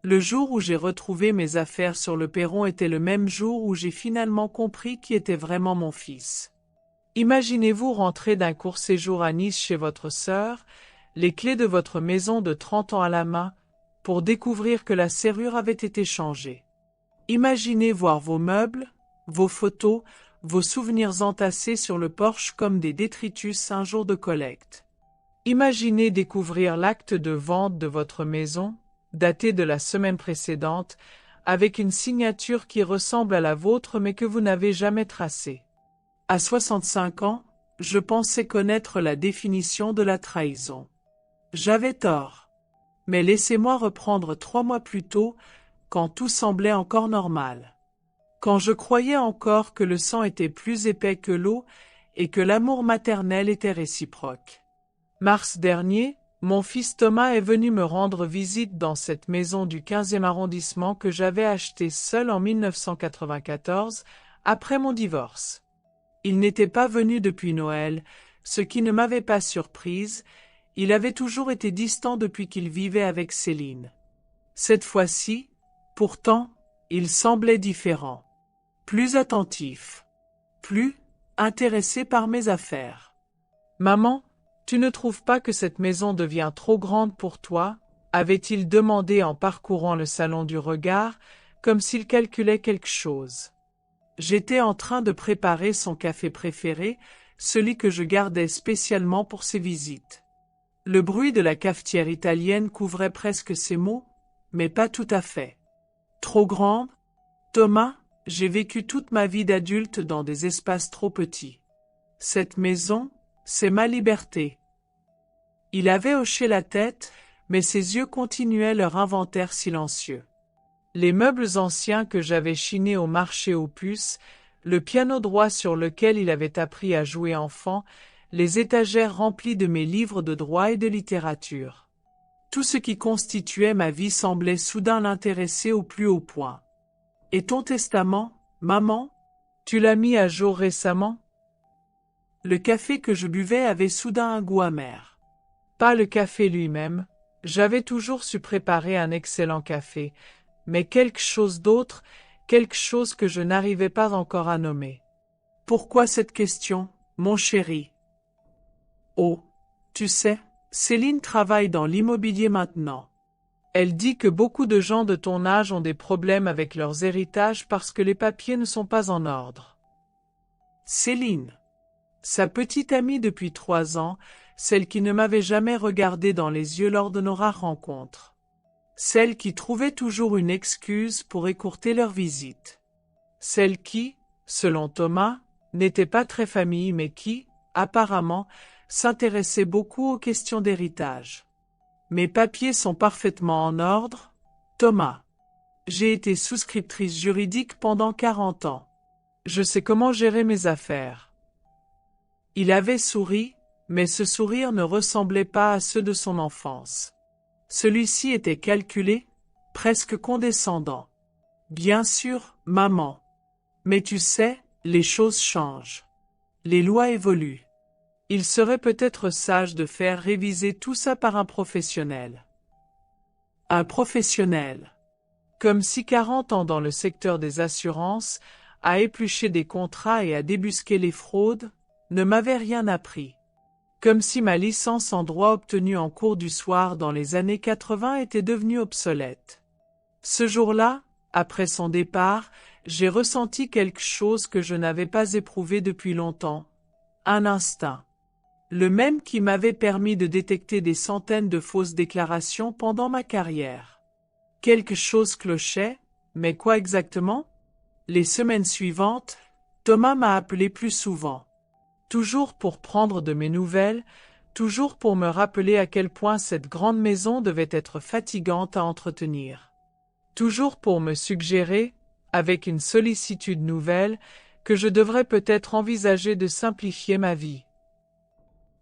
Le jour où j'ai retrouvé mes affaires sur le perron était le même jour où j'ai finalement compris qui était vraiment mon fils. Imaginez-vous rentrer d'un court séjour à Nice chez votre sœur, les clés de votre maison de 30 ans à la main, pour découvrir que la serrure avait été changée. Imaginez voir vos meubles, vos photos, vos souvenirs entassés sur le porche comme des détritus un jour de collecte. Imaginez découvrir l'acte de vente de votre maison, daté de la semaine précédente, avec une signature qui ressemble à la vôtre mais que vous n'avez jamais tracée. À 65 ans, je pensais connaître la définition de la trahison. J'avais tort. Mais laissez-moi reprendre 3 mois plus tôt, quand tout semblait encore normal. Quand je croyais encore que le sang était plus épais que l'eau et que l'amour maternel était réciproque. Mars dernier, mon fils Thomas est venu me rendre visite dans cette maison du 15e arrondissement que j'avais achetée seul en 1994, après mon divorce. Il n'était pas venu depuis Noël, ce qui ne m'avait pas surprise, il avait toujours été distant depuis qu'il vivait avec Céline. Cette fois-ci, pourtant, il semblait différent, plus attentif, plus intéressé par mes affaires. « Maman, tu ne trouves pas que cette maison devient trop grande pour toi ?» avait-il demandé en parcourant le salon du regard, comme s'il calculait quelque chose. J'étais en train de préparer son café préféré, celui que je gardais spécialement pour ses visites. Le bruit de la cafetière italienne couvrait presque ces mots, mais pas tout à fait. Trop grande? Thomas, j'ai vécu toute ma vie d'adulte dans des espaces trop petits. Cette maison, c'est ma liberté. Il avait hoché la tête, mais ses yeux continuaient leur inventaire silencieux. Les meubles anciens que j'avais chinés au marché aux puces, le piano droit sur lequel il avait appris à jouer enfant, les étagères remplies de mes livres de droit et de littérature. Tout ce qui constituait ma vie semblait soudain l'intéresser au plus haut point. « Et ton testament, maman? Tu l'as mis à jour récemment ?» Le café que je buvais avait soudain un goût amer. Pas le café lui-même, j'avais toujours su préparer un excellent café, mais quelque chose d'autre, quelque chose que je n'arrivais pas encore à nommer. « Pourquoi cette question, mon chéri? » « Oh, tu sais, Céline travaille dans l'immobilier maintenant. Elle dit que beaucoup de gens de ton âge ont des problèmes avec leurs héritages parce que les papiers ne sont pas en ordre. » Céline, sa petite amie depuis 3 ans, celle qui ne m'avait jamais regardé dans les yeux lors de nos rares rencontres. Celle qui trouvait toujours une excuse pour écourter leur visite. Celle qui, selon Thomas, n'était pas très famille mais qui, apparemment, s'intéressait beaucoup aux questions d'héritage. Mes papiers sont parfaitement en ordre, Thomas. J'ai été souscriptrice juridique pendant 40 ans. Je sais comment gérer mes affaires. Il avait souri, mais ce sourire ne ressemblait pas à ceux de son enfance. Celui-ci était calculé, presque condescendant. Bien sûr, maman. Mais tu sais, les choses changent. Les lois évoluent. Il serait peut-être sage de faire réviser tout ça par un professionnel. Un professionnel. Comme si 40 ans dans le secteur des assurances, à éplucher des contrats et à débusquer les fraudes, ne m'avait rien appris. Comme si ma licence en droit obtenue en cours du soir dans les années 80 était devenue obsolète. Ce jour-là, après son départ, j'ai ressenti quelque chose que je n'avais pas éprouvé depuis longtemps. Un instinct. Le même qui m'avait permis de détecter des centaines de fausses déclarations pendant ma carrière. Quelque chose clochait, mais quoi exactement? Les semaines suivantes, Thomas m'a appelé plus souvent. Toujours pour prendre de mes nouvelles, toujours pour me rappeler à quel point cette grande maison devait être fatigante à entretenir. Toujours pour me suggérer, avec une sollicitude nouvelle, que je devrais peut-être envisager de simplifier ma vie.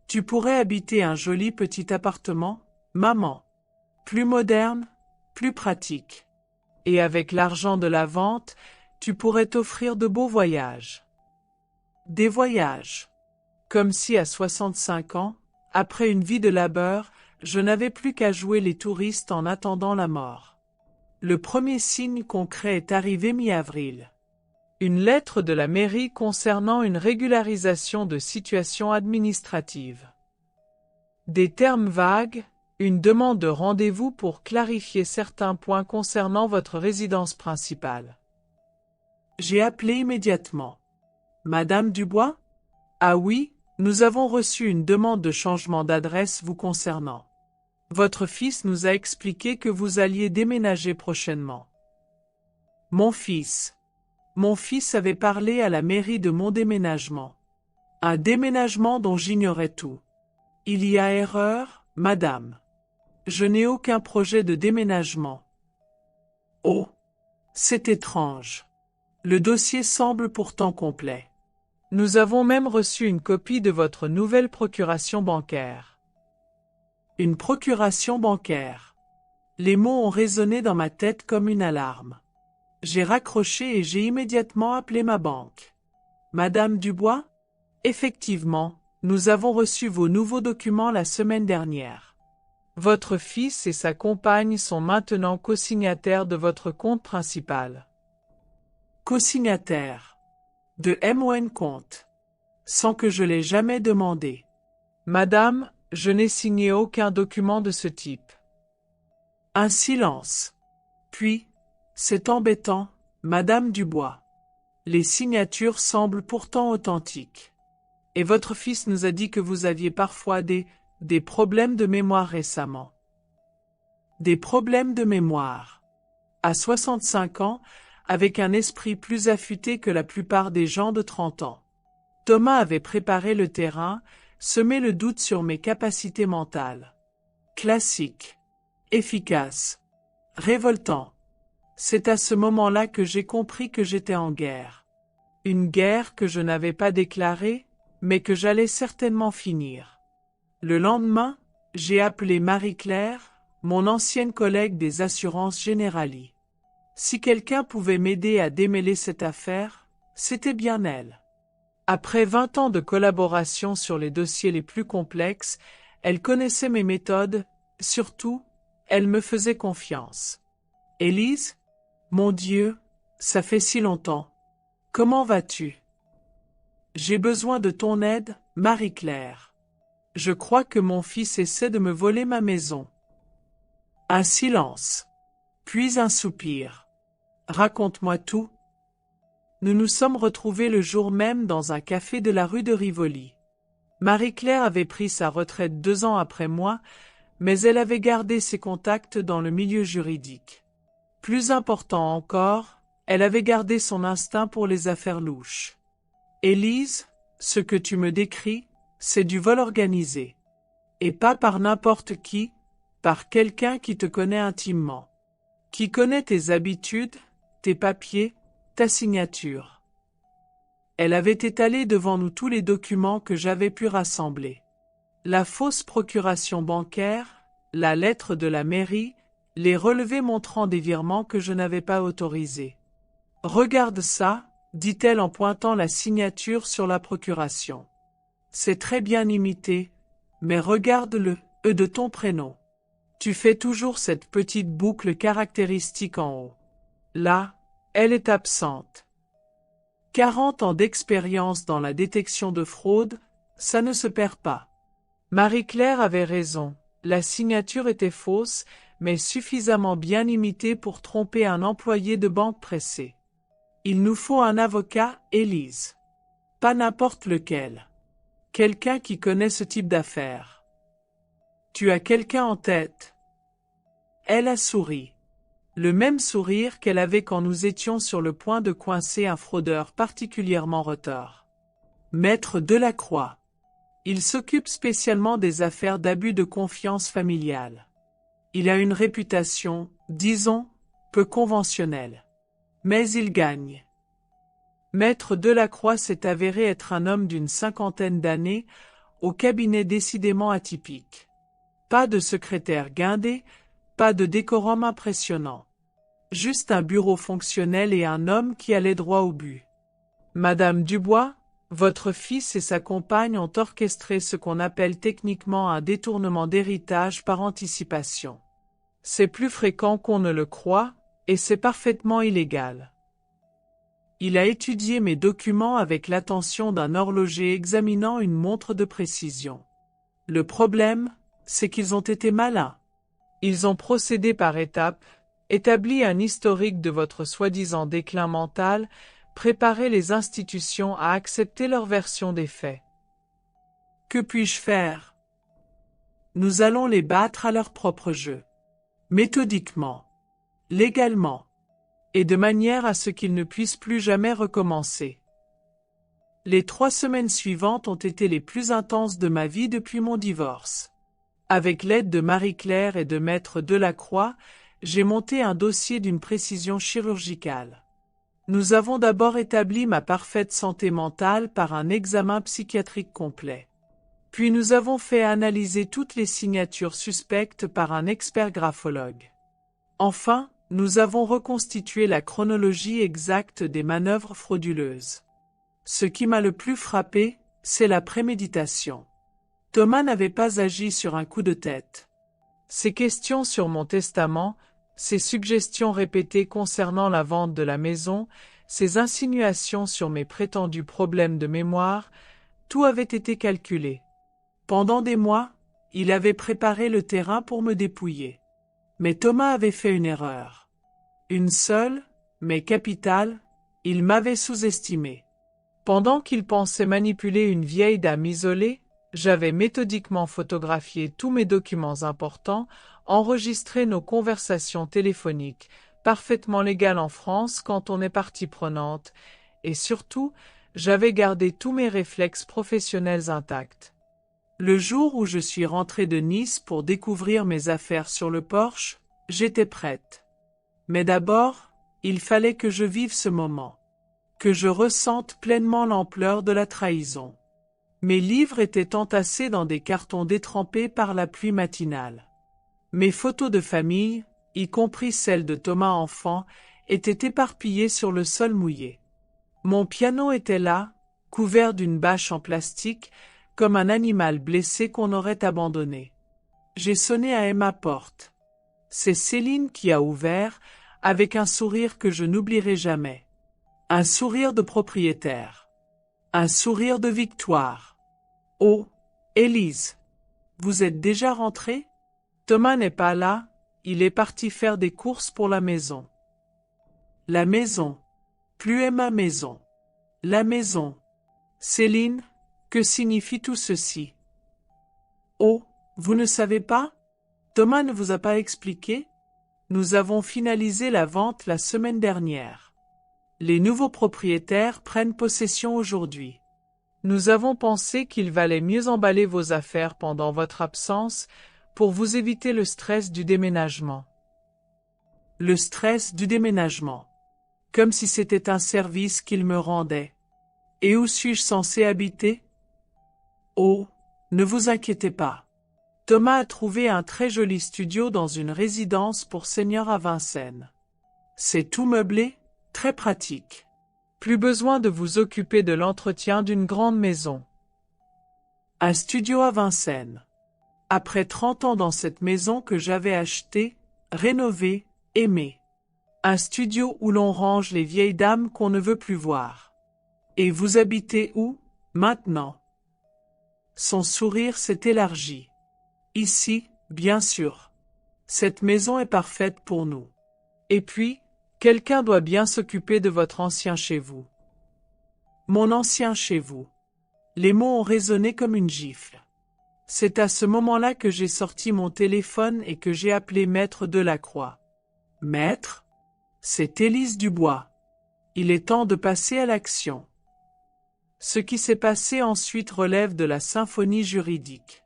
Tu pourrais habiter un joli petit appartement, maman. Plus moderne, plus pratique. Et avec l'argent de la vente, tu pourrais t'offrir de beaux voyages. Des voyages. Comme si à 65 ans, après une vie de labeur, je n'avais plus qu'à jouer les touristes en attendant la mort. Le premier signe concret est arrivé mi-avril. Une lettre de la mairie concernant une régularisation de situation administrative. Des termes vagues, une demande de rendez-vous pour clarifier certains points concernant votre résidence principale. J'ai appelé immédiatement. Madame Dubois? Ah oui, nous avons reçu une demande de changement d'adresse vous concernant. Votre fils nous a expliqué que vous alliez déménager prochainement. Mon fils avait parlé à la mairie de mon déménagement. Un déménagement dont j'ignorais tout. Il y a erreur, madame. Je n'ai aucun projet de déménagement. Oh, c'est étrange. Le dossier semble pourtant complet. Nous avons même reçu une copie de votre nouvelle procuration bancaire. Une procuration bancaire. Les mots ont résonné dans ma tête comme une alarme. J'ai raccroché et j'ai immédiatement appelé ma banque. Madame Dubois? Effectivement, nous avons reçu vos nouveaux documents la semaine dernière. Votre fils et sa compagne sont maintenant co-signataires de votre compte principal. Co-signataires. De MON compte. Sans que je l'ai jamais demandé. Madame, je n'ai signé aucun document de ce type. Un silence. Puis, c'est embêtant, Madame Dubois. Les signatures semblent pourtant authentiques. Et votre fils nous a dit que vous aviez parfois des problèmes de mémoire récemment. Des problèmes de mémoire. À 65 ans, avec un esprit plus affûté que la plupart des gens de 30 ans. Thomas avait préparé le terrain, semé le doute sur mes capacités mentales. Classique. Efficace. Révoltant. C'est à ce moment-là que j'ai compris que j'étais en guerre. Une guerre que je n'avais pas déclarée, mais que j'allais certainement finir. Le lendemain, j'ai appelé Marie-Claire, mon ancienne collègue des assurances Generali. Si quelqu'un pouvait m'aider à démêler cette affaire, c'était bien elle. Après 20 ans de collaboration sur les dossiers les plus complexes, elle connaissait mes méthodes, surtout, elle me faisait confiance. Élise? Mon Dieu, ça fait si longtemps. Comment vas-tu? J'ai besoin de ton aide, Marie-Claire. Je crois que mon fils essaie de me voler ma maison. Un silence. Puis un soupir. Raconte-moi tout. Nous nous sommes retrouvés le jour même dans un café de la rue de Rivoli. Marie-Claire avait pris sa retraite 2 ans après moi, mais elle avait gardé ses contacts dans le milieu juridique. Plus important encore, elle avait gardé son instinct pour les affaires louches. Élise, ce que tu me décris, c'est du vol organisé. Et pas par n'importe qui, par quelqu'un qui te connaît intimement. Qui connaît tes habitudes, tes papiers, ta signature. Elle avait étalé devant nous tous les documents que j'avais pu rassembler. La fausse procuration bancaire, la lettre de la mairie, les relevés montrant des virements que je n'avais pas autorisés. « Regarde ça », dit-elle en pointant la signature sur la procuration. « C'est très bien imité, mais regarde le « E » de ton prénom. Tu fais toujours cette petite boucle caractéristique en haut. Là, elle est absente. 40 ans d'expérience dans la détection de fraude, ça ne se perd pas. Marie-Claire avait raison, la signature était fausse, mais suffisamment bien imitée pour tromper un employé de banque pressé. Il nous faut un avocat, Élise. Pas n'importe lequel. Quelqu'un qui connaît ce type d'affaires. Tu as quelqu'un en tête? Elle a souri. Le même sourire qu'elle avait quand nous étions sur le point de coincer un fraudeur particulièrement retors. Maître Delacroix. Il s'occupe spécialement des affaires d'abus de confiance familiale. Il a une réputation, disons, peu conventionnelle. Mais il gagne. Maître Delacroix s'est avéré être un homme d'une 50aine d'années, au cabinet décidément atypique. Pas de secrétaire guindé, pas de décorum impressionnant. Juste un bureau fonctionnel et un homme qui allait droit au but. Madame Dubois, votre fils et sa compagne ont orchestré ce qu'on appelle techniquement un détournement d'héritage par anticipation. C'est plus fréquent qu'on ne le croit, Et c'est parfaitement illégal. Il a étudié mes documents avec l'attention d'un horloger examinant une montre de précision. Le problème, c'est qu'ils ont été malins. Ils ont procédé par étapes, établi un historique de votre soi-disant déclin mental, préparé les institutions à accepter leur version des faits. Que puis-je faire? Nous allons les battre à leur propre jeu. Méthodiquement. Légalement. Et de manière à ce qu'ils ne puissent plus jamais recommencer. Les 3 semaines suivantes ont été les plus intenses de ma vie depuis mon divorce. Avec l'aide de Marie-Claire et de Maître Delacroix, j'ai monté un dossier d'une précision chirurgicale. Nous avons d'abord établi ma parfaite santé mentale par un examen psychiatrique complet. Puis nous avons fait analyser toutes les signatures suspectes par un expert graphologue. Enfin, nous avons reconstitué la chronologie exacte des manœuvres frauduleuses. Ce qui m'a le plus frappé, c'est la préméditation. Thomas n'avait pas agi sur un coup de tête. Ses questions sur mon testament, ses suggestions répétées concernant la vente de la maison, ses insinuations sur mes prétendus problèmes de mémoire, tout avait été calculé. Pendant des mois, il avait préparé le terrain pour me dépouiller. Mais Thomas avait fait une erreur. Une seule, mais capitale, il m'avait sous-estimé. Pendant qu'il pensait manipuler une vieille dame isolée, j'avais méthodiquement photographié tous mes documents importants, enregistré nos conversations téléphoniques, parfaitement légales en France quand on est partie prenante, et surtout, j'avais gardé tous mes réflexes professionnels intacts. Le jour où je suis rentrée de Nice pour découvrir mes affaires sur le porche, j'étais prête. Mais d'abord, il fallait que je vive ce moment, que je ressente pleinement l'ampleur de la trahison. Mes livres étaient entassés dans des cartons détrempés par la pluie matinale. Mes photos de famille, y compris celles de Thomas enfant, étaient éparpillées sur le sol mouillé. Mon piano était là, couvert d'une bâche en plastique, comme un animal blessé qu'on aurait abandonné. J'ai sonné à ma porte. C'est Céline qui a ouvert, avec un sourire que je n'oublierai jamais. Un sourire de propriétaire. Un sourire de victoire. Oh, Élise, vous êtes déjà rentrée? Thomas n'est pas là, il est parti faire des courses pour la maison. La maison. Plus est ma maison. La maison. Céline, que signifie tout ceci? Oh, vous ne savez pas? Thomas ne vous a pas expliqué? Nous avons finalisé la vente la semaine dernière. Les nouveaux propriétaires prennent possession aujourd'hui. Nous avons pensé qu'il valait mieux emballer vos affaires pendant votre absence pour vous éviter le stress du déménagement. Le stress du déménagement. Comme si c'était un service qu'il me rendait. Et où suis-je censé habiter? Oh, ne vous inquiétez pas. Thomas a trouvé un très joli studio dans une résidence pour seniors à Vincennes. C'est tout meublé, très pratique. Plus besoin de vous occuper de l'entretien d'une grande maison. Un studio à Vincennes. Après 30 ans dans cette maison que j'avais achetée, rénovée, aimée. Un studio où l'on range les vieilles dames qu'on ne veut plus voir. Et vous habitez où, maintenant? Son sourire s'est élargi. Ici, bien sûr. Cette maison est parfaite pour nous. Et puis, quelqu'un doit bien s'occuper de votre ancien chez vous. Mon ancien chez vous. Les mots ont résonné comme une gifle. C'est à ce moment-là que j'ai sorti mon téléphone et que j'ai appelé Maître Delacroix. Maître? C'est Élise Dubois. Il est temps de passer à l'action. Ce qui s'est passé ensuite relève de la symphonie juridique.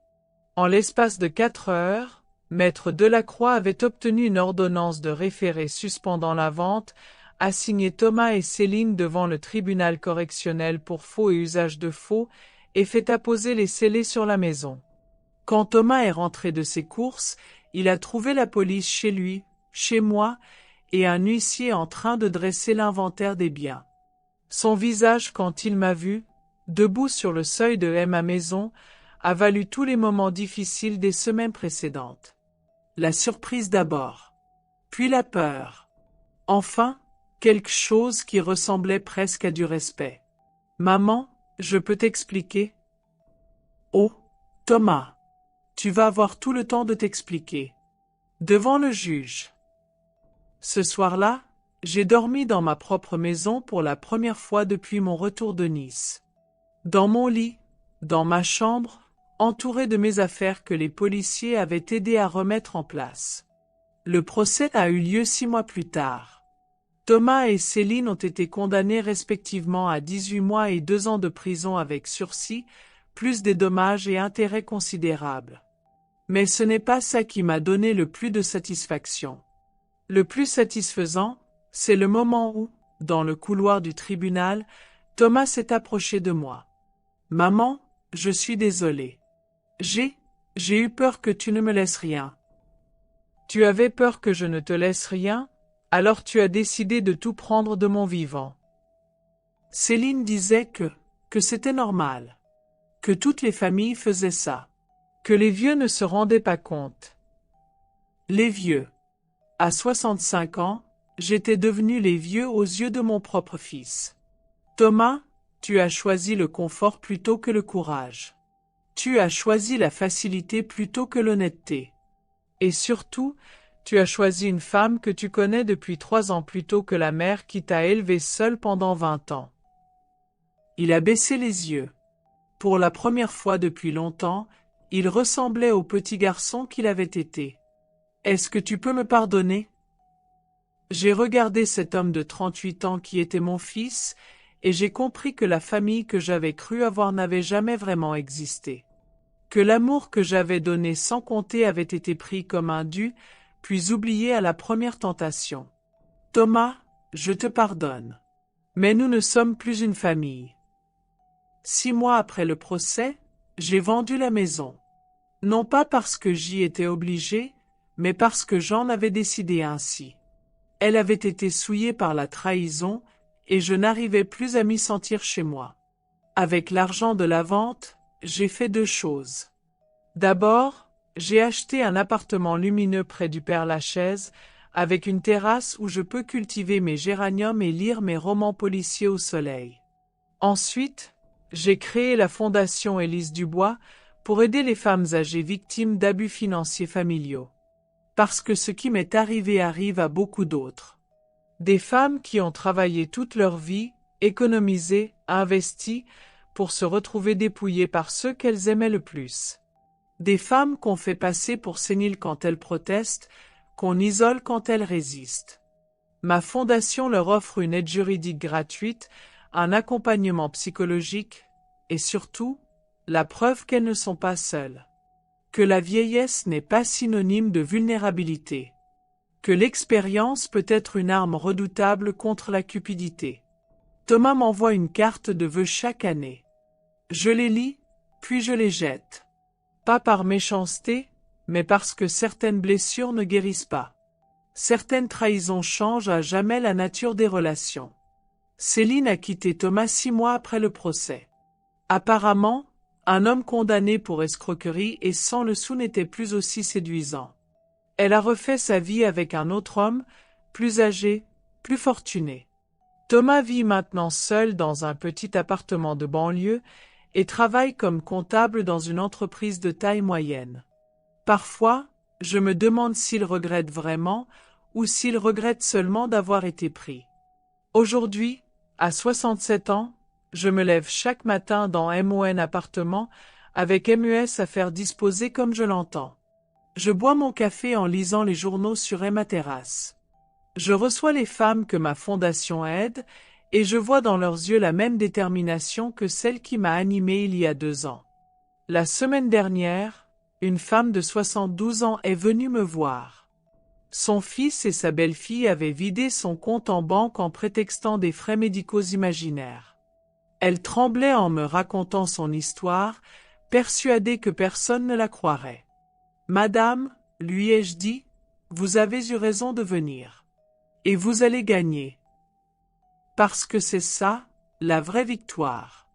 En l'espace de 4 heures, Maître Delacroix avait obtenu une ordonnance de référé suspendant la vente, assigné Thomas et Céline devant le tribunal correctionnel pour faux et usage de faux, et fait apposer les scellés sur la maison. Quand Thomas est rentré de ses courses, il a trouvé la police chez lui, chez moi, et un huissier en train de dresser l'inventaire des biens. Son visage, quand il m'a vu, debout sur le seuil de ma maison, a valu tous les moments difficiles des semaines précédentes. La surprise d'abord, puis la peur, Enfin, quelque chose qui ressemblait presque à du respect. Maman, je peux t'expliquer? Oh, Thomas. Tu vas avoir tout le temps de t'expliquer. Devant le juge. Ce soir-là, j'ai dormi dans ma propre maison pour la première fois depuis mon retour de Nice. Dans mon lit, dans ma chambre, entouré de mes affaires que les policiers avaient aidé à remettre en place. Le procès a eu lieu 6 mois plus tard. Thomas et Céline ont été condamnés respectivement à 18 mois et 2 ans de prison avec sursis, plus des dommages et intérêts considérables. Mais ce n'est pas ça qui m'a donné le plus de satisfaction. Le plus satisfaisant, c'est le moment où, dans le couloir du tribunal, Thomas s'est approché de moi. « Maman, je suis désolé. J'ai eu peur que tu ne me laisses rien. » « Tu avais peur que je ne te laisse rien, alors tu as décidé de tout prendre de mon vivant. » Céline disait que c'était normal, que toutes les familles faisaient ça, que les vieux ne se rendaient pas compte. Les vieux. À 65 ans, j'étais devenu les vieux aux yeux de mon propre fils. Thomas, tu as choisi le confort plutôt que le courage. Tu as choisi la facilité plutôt que l'honnêteté. Et surtout, tu as choisi une femme que tu connais depuis 3 ans plutôt que la mère qui t'a élevé seule pendant 20 ans. Il a baissé les yeux. Pour la première fois depuis longtemps, il ressemblait au petit garçon qu'il avait été. « Est-ce que tu peux me pardonner? » J'ai regardé cet homme de 38 ans qui était mon fils, et j'ai compris que la famille que j'avais cru avoir n'avait jamais vraiment existé. Que l'amour que j'avais donné sans compter avait été pris comme un dû, puis oublié à la première tentation. Thomas, je te pardonne. Mais nous ne sommes plus une famille. 6 mois après le procès, j'ai vendu la maison. Non pas parce que j'y étais obligé, mais parce que j'en avais décidé ainsi. Elle avait été souillée par la trahison, et je n'arrivais plus à m'y sentir chez moi. Avec l'argent de la vente, j'ai fait 2 choses. D'abord, j'ai acheté un appartement lumineux près du Père-Lachaise, avec une terrasse où je peux cultiver mes géraniums et lire mes romans policiers au soleil. Ensuite, j'ai créé la Fondation Élise Dubois pour aider les femmes âgées victimes d'abus financiers familiaux. Parce que ce qui m'est arrivé arrive à beaucoup d'autres. Des femmes qui ont travaillé toute leur vie, économisé, investi, pour se retrouver dépouillées par ceux qu'elles aimaient le plus. Des femmes qu'on fait passer pour séniles quand elles protestent, qu'on isole quand elles résistent. Ma fondation leur offre une aide juridique gratuite, un accompagnement psychologique, et surtout, la preuve qu'elles ne sont pas seules. Que la vieillesse n'est pas synonyme de vulnérabilité. Que l'expérience peut être une arme redoutable contre la cupidité. Thomas m'envoie une carte de vœux chaque année. Je les lis, puis je les jette. Pas par méchanceté, mais parce que certaines blessures ne guérissent pas. Certaines trahisons changent à jamais la nature des relations. Céline a quitté Thomas 6 mois après le procès. Apparemment, un homme condamné pour escroquerie et sans le sou n'était plus aussi séduisant. Elle a refait sa vie avec un autre homme, plus âgé, plus fortuné. Thomas vit maintenant seul dans un petit appartement de banlieue et travaille comme comptable dans une entreprise de taille moyenne. Parfois, je me demande s'il regrette vraiment ou s'il regrette seulement d'avoir été pris. Aujourd'hui, à 67 ans, je me lève chaque matin dans MON appartement avec MUS à faire disposer comme je l'entends. Je bois mon café en lisant les journaux sur ma terrasse. Je reçois les femmes que ma fondation aide et je vois dans leurs yeux la même détermination que celle qui m'a animé il y a 2 ans. La semaine dernière, une femme de 72 ans est venue me voir. Son fils et sa belle-fille avaient vidé son compte en banque en prétextant des frais médicaux imaginaires. Elle tremblait en me racontant son histoire, persuadée que personne ne la croirait. « Madame, lui ai-je dit, vous avez eu raison de venir. Et vous allez gagner. Parce que c'est ça, la vraie victoire.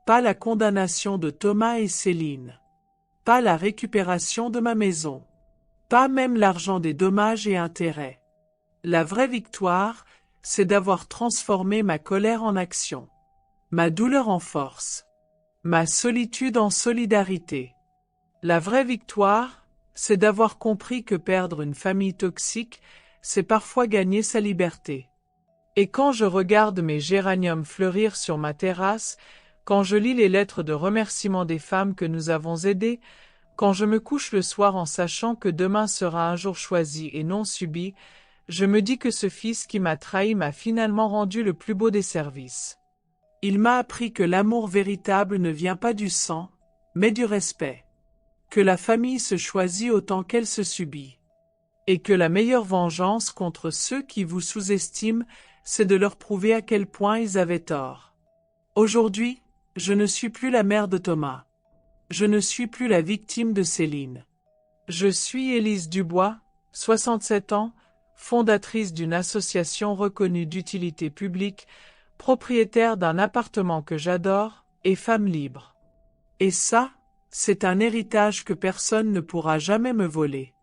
Pas la condamnation de Thomas et Céline. Pas la récupération de ma maison. Pas même l'argent des dommages et intérêts. La vraie victoire, c'est d'avoir transformé ma colère en action, ma douleur en force, ma solitude en solidarité. La vraie victoire, c'est d'avoir compris que perdre une famille toxique, c'est parfois gagner sa liberté. Et quand je regarde mes géraniums fleurir sur ma terrasse, quand je lis les lettres de remerciement des femmes que nous avons aidées, quand je me couche le soir en sachant que demain sera un jour choisi et non subi, je me dis que ce fils qui m'a trahi m'a finalement rendu le plus beau des services. Il m'a appris que l'amour véritable ne vient pas du sang, mais du respect. Que la famille se choisit autant qu'elle se subit. Et que la meilleure vengeance contre ceux qui vous sous-estiment, c'est de leur prouver à quel point ils avaient tort. Aujourd'hui, je ne suis plus la mère de Thomas. Je ne suis plus la victime de Céline. Je suis Élise Dubois, 67 ans, fondatrice d'une association reconnue d'utilité publique, propriétaire d'un appartement que j'adore, et femme libre. Et ça, c'est un héritage que personne ne pourra jamais me voler.